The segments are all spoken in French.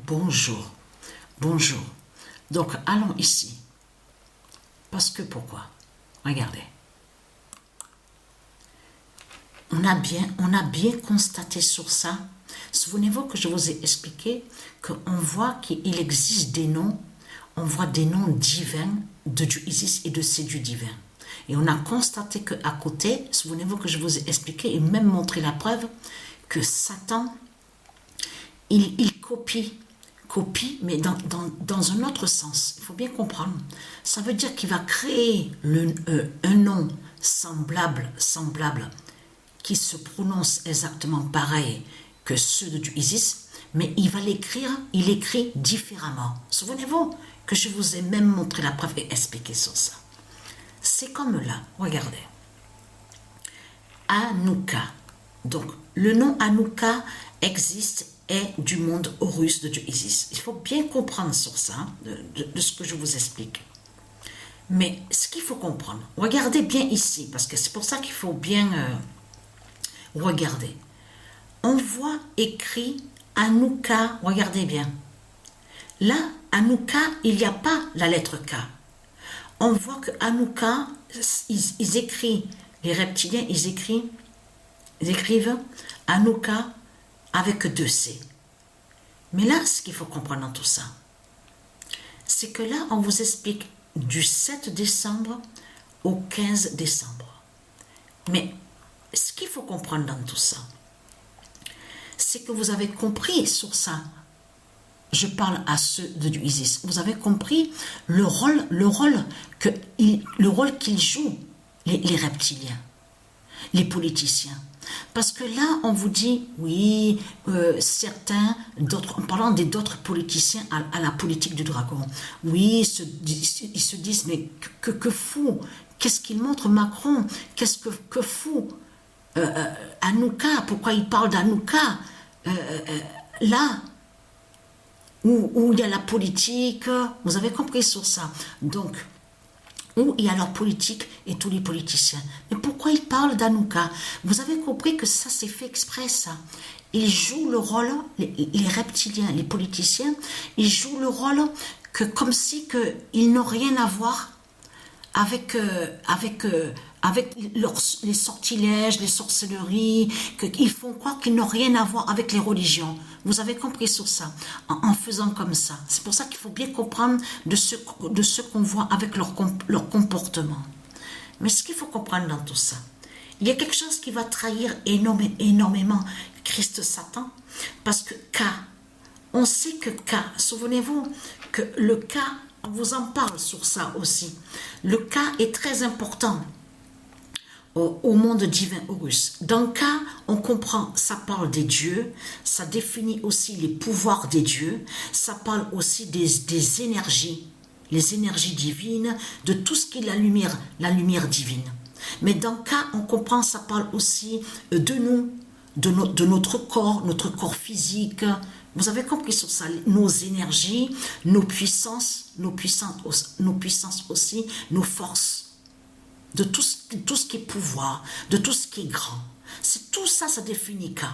Bonjour, bonjour. Donc, allons ici. Parce que pourquoi? Regardez. On a bien constaté sur ça. Souvenez-vous que je vous ai expliqué qu'on voit qu'il existe des noms, on voit des noms divins de Dieu Isis et de ces dieux divins. Et on a constaté qu'à côté, souvenez-vous que je vous ai expliqué et même montré la preuve que Satan, il copie, mais dans un autre sens. Il faut bien comprendre. Ça veut dire qu'il va créer un nom semblable, qui se prononce exactement pareil que ceux de Dieu Isis, mais il écrit différemment. Souvenez-vous que je vous ai même montré la preuve et expliqué sur ça. C'est comme là, regardez. Anouka. Donc, le nom Anouka existe est du monde Horus de Dieu Isis. Il faut bien comprendre sur ça, de ce que je vous explique. Mais ce qu'il faut comprendre, regardez bien ici, parce que c'est pour ça qu'il faut bien regarder. On voit écrit Anouka, regardez bien. Là, Anouka, il n'y a pas la lettre K. On voit que Anouka, ils écrivent, les reptiliens, ils écrivent Anouka avec 2 C. Mais là, ce qu'il faut comprendre dans tout ça, c'est que là, on vous explique du 7 décembre au 15 décembre. Mais ce qu'il faut comprendre dans tout ça, c'est que vous avez compris sur ça. Je parle à ceux de Dieu Isis. Vous avez compris le rôle qu'ils jouent, les reptiliens, les politiciens. Parce que là, on vous dit, oui, certains, en parlant d'autres politiciens à la politique du dragon, oui, ils se disent, mais que fou, qu'est-ce qu'il montre Macron, qu'est-ce que fou Anouka, pourquoi il parle d'Anouka là où il y a la politique, vous avez compris sur ça. Donc, où il y a leur politique et tous les politiciens. Mais pourquoi ils parlent d'Anouka? Vous avez compris que ça, c'est fait exprès, ça. Ils jouent le rôle, les reptiliens, les politiciens, ils jouent le rôle que comme si ils n'ont rien à voir avec les sortilèges, les sorcelleries, qu'ils font croire qu'ils n'ont rien à voir avec les religions. Vous avez compris sur ça, en faisant comme ça. C'est pour ça qu'il faut bien comprendre de ce qu'on voit avec leur comportement. Mais ce qu'il faut comprendre dans tout ça, il y a quelque chose qui va trahir énormément Christ Satan, parce que on sait que souvenez-vous que le on vous en parle sur ça aussi. Le est très important au monde divin Horus. Dans K, on comprend, ça parle des dieux, ça définit aussi les pouvoirs des dieux, ça parle aussi des énergies, les énergies divines, de tout ce qui est la lumière divine. Mais dans K, on comprend, ça parle aussi de nous, de notre corps physique. Vous avez compris sur ça, nos énergies, nos puissances aussi, nos forces, de tout ce qui est pouvoir, de tout ce qui est grand. C'est tout ça, ça définit K.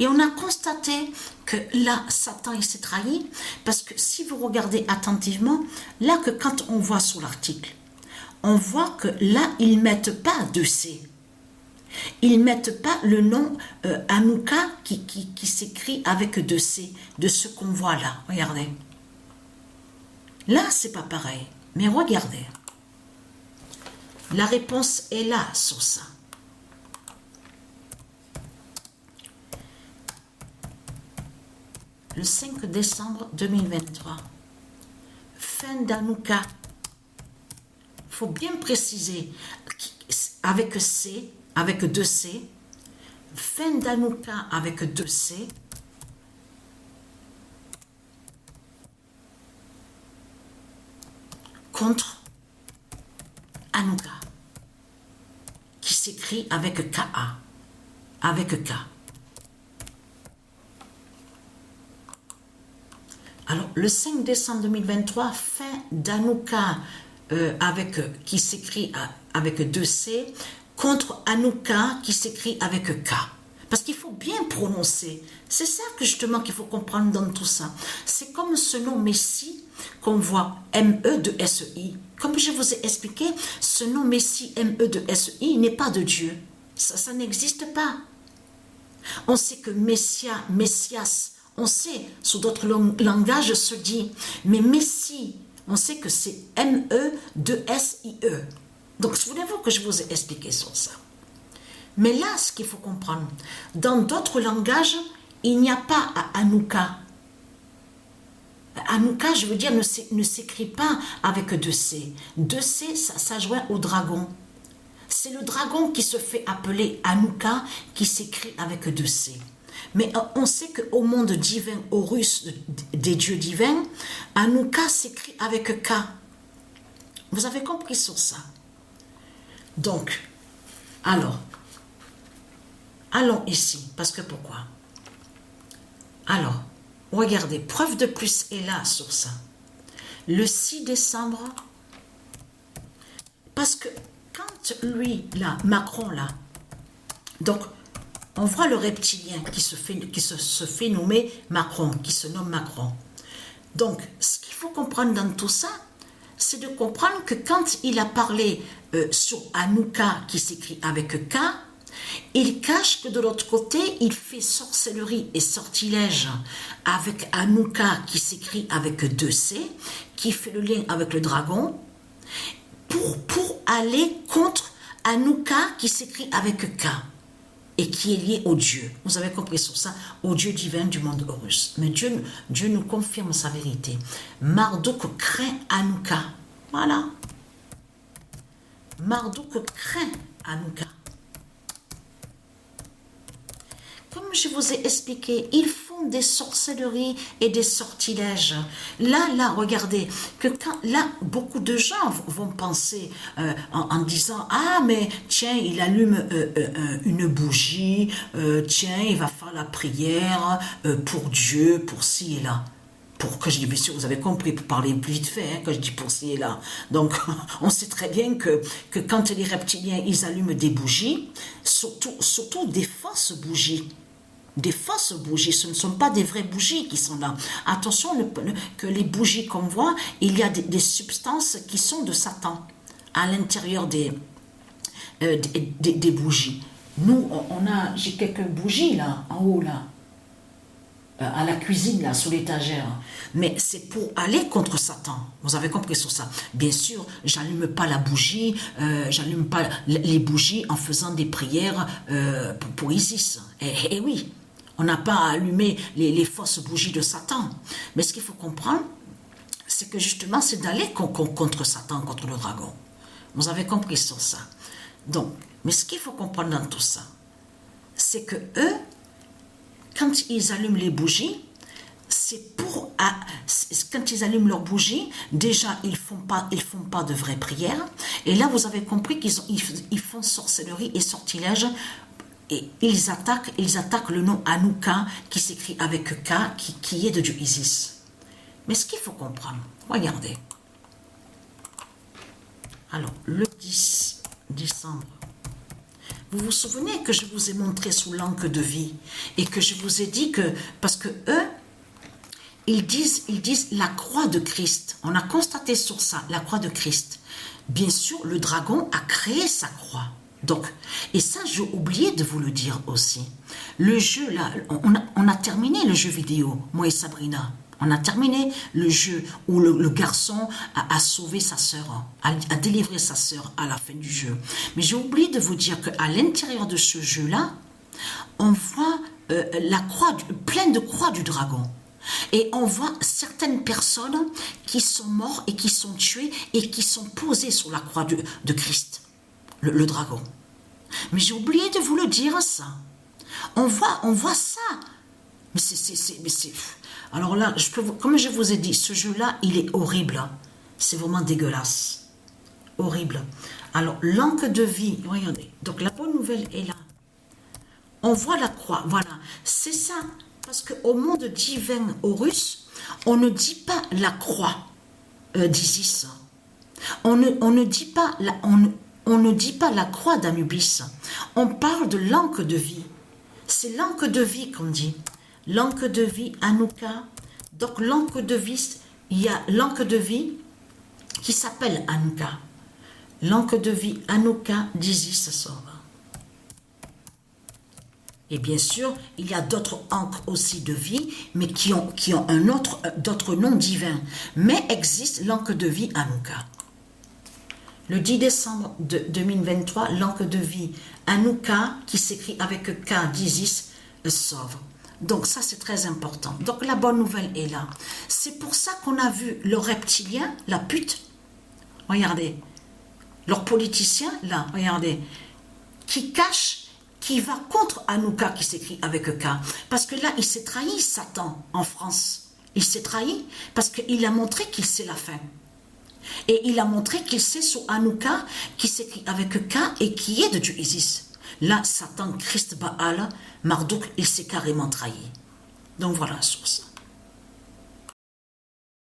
Et on a constaté que là, Satan, il s'est trahi, parce que si vous regardez attentivement, là que quand on voit sur l'article, on voit que là, ils ne mettent pas de C. Ils ne mettent pas le nom Anouka qui s'écrit avec 2 C, de ce qu'on voit là. Regardez. Là, c'est pas pareil. Mais regardez. La réponse est là sur ça. Le 5 décembre 2023. Fin d'Anouka. Il faut bien préciser. Avec C, avec 2 C. Fin d'Anouka avec 2 C. Contre Anouka, qui s'écrit avec K-A, avec K. Alors, le 5 décembre 2023, fin d'Anouka qui s'écrit avec 2 C, contre Anouka qui s'écrit avec K. Parce qu'il faut bien prononcer. C'est ça que justement qu'il faut comprendre dans tout ça. C'est comme ce nom Messie qu'on voit M-E-2-S-E-I. Comme je vous ai expliqué, ce nom Messie M-E-2-S-E-I n'est pas de Dieu. Ça n'existe pas. On sait que Messias, on sait, sous d'autres langages se dit, mais Messie, on sait que c'est M-E-2-S-I-E. Donc, souvenez-vous que je vous ai expliqué sur ça. Mais là, ce qu'il faut comprendre, dans d'autres langages, il n'y a pas Anouka. Anouka, je veux dire, ne s'écrit pas avec deux C. Deux C, ça joint au dragon. C'est le dragon qui se fait appeler Anouka, qui s'écrit avec deux C. Mais on sait qu'au monde divin, Horus, des dieux divins, Anouka s'écrit avec K. Vous avez compris sur ça? Donc, alors, allons ici, parce que pourquoi? Alors, regardez, preuve de plus est là sur ça. Le 6 décembre, parce que quand lui, là, Macron, là, donc, on voit le reptilien qui se fait nommer Macron, qui se nomme Macron. Donc, ce qu'il faut comprendre dans tout ça, c'est de comprendre que quand il a parlé sur Anouka, qui s'écrit avec K, il cache que de l'autre côté, il fait sorcellerie et sortilège avec Anouka, qui s'écrit avec deux C, qui fait le lien avec le dragon, pour aller contre Anouka, qui s'écrit avec K, et qui est lié au Dieu. Vous avez compris sur ça, au Dieu divin du monde Horus. Mais Dieu nous confirme sa vérité. Marduk craint Anouka. Voilà. Marduk craint Anouka. Comme je vous ai expliqué, ils font des sorcelleries et des sortilèges. Là, regardez, là, beaucoup de gens vont penser en disant, ah, mais tiens, il allume une bougie, tiens, il va faire la prière pour Dieu, pour ci et là. Pour que je dis, bien sûr, vous avez compris, pour parler plus vite fait, hein, quand je dis pour ci et là. Donc, on sait très bien que quand les reptiliens, ils allument des bougies, surtout des fausses bougies. Des fausses bougies, ce ne sont pas des vraies bougies qui sont là. Attention que les bougies qu'on voit, il y a des substances qui sont de Satan à l'intérieur des bougies. Nous, j'ai quelques bougies là, en haut là, à la cuisine là, sous l'étagère. Mais c'est pour aller contre Satan. Vous avez compris sur ça. Bien sûr, j'allume pas la bougie, j'allume pas les bougies en faisant des prières pour Isis. Et oui. On n'a pas à allumer les fausses bougies de Satan. Mais ce qu'il faut comprendre, c'est que justement, c'est d'aller contre Satan, contre le dragon. Vous avez compris sur ça. Donc, mais ce qu'il faut comprendre dans tout ça, c'est que eux, quand ils allument les bougies, quand ils allument leurs bougies, déjà, ils font pas de vraies prières. Et là, vous avez compris qu'ils font sorcellerie et sortilège. Et ils attaquent le nom Anouka, qui s'écrit avec K, qui est de Dieu Isis. Mais ce qu'il faut comprendre, regardez. Alors, le 10 décembre, vous vous souvenez que je vous ai montré sous l'encre de vie et que je vous ai dit que, parce que eux, ils disent la croix de Christ. On a constaté sur ça, la croix de Christ. Bien sûr, le dragon a créé sa croix. Donc, et ça, j'ai oublié de vous le dire aussi. Le jeu, là, on a terminé le jeu vidéo, moi et Sabrina. On a terminé le jeu où le garçon a sauvé sa sœur, a délivré sa sœur à la fin du jeu. Mais j'ai oublié de vous dire qu'à l'intérieur de ce jeu-là, on voit la croix, plein de croix du dragon. Et on voit certaines personnes qui sont mortes et qui sont tuées et qui sont posées sur la croix de Christ. Le dragon. Mais j'ai oublié de vous le dire, ça. On voit ça. Mais c'est... Alors là, comme je vous ai dit, ce jeu-là, il est horrible. C'est vraiment dégueulasse. Horrible. Alors, l'encre de vie, regardez. Donc, la bonne nouvelle est là. On voit la croix, voilà. C'est ça. Parce qu'au monde divin Horus, on ne dit pas la croix d'Isis. On ne dit pas la croix d'Anubis. On parle de l'encre de vie. c'est l'encre de vie qu'on dit. L'encre de vie, Hanouka. Donc l'encre de vie, il y a l'encre de vie qui s'appelle Hanouka. L'encre de vie Hanouka d'Isis Sauve. Et bien sûr, il y a d'autres encres aussi de vie, mais qui ont d'autres noms divins. Mais existe l'encre de vie Hanouka. Le 10 décembre 2023, l'encre de vie Hanouka, qui s'écrit avec K d'Isis, sauve. Donc ça, c'est très important. Donc la bonne nouvelle est là. C'est pour ça qu'on a vu le reptilien, la pute, regardez, leur politicien, là, regardez, qui cache, qui va contre Hanouka, qui s'écrit avec K. Parce que là, il s'est trahi, Satan, en France. Il s'est trahi parce qu'il a montré qu'il sait la fin. Et il a montré qu'il sait sur Hanouka, qui s'écrit avec K et qui est de Dieu Isis. Là, Satan, Christ, Baal, Marduk, il s'est carrément trahi. Donc voilà, sur ça.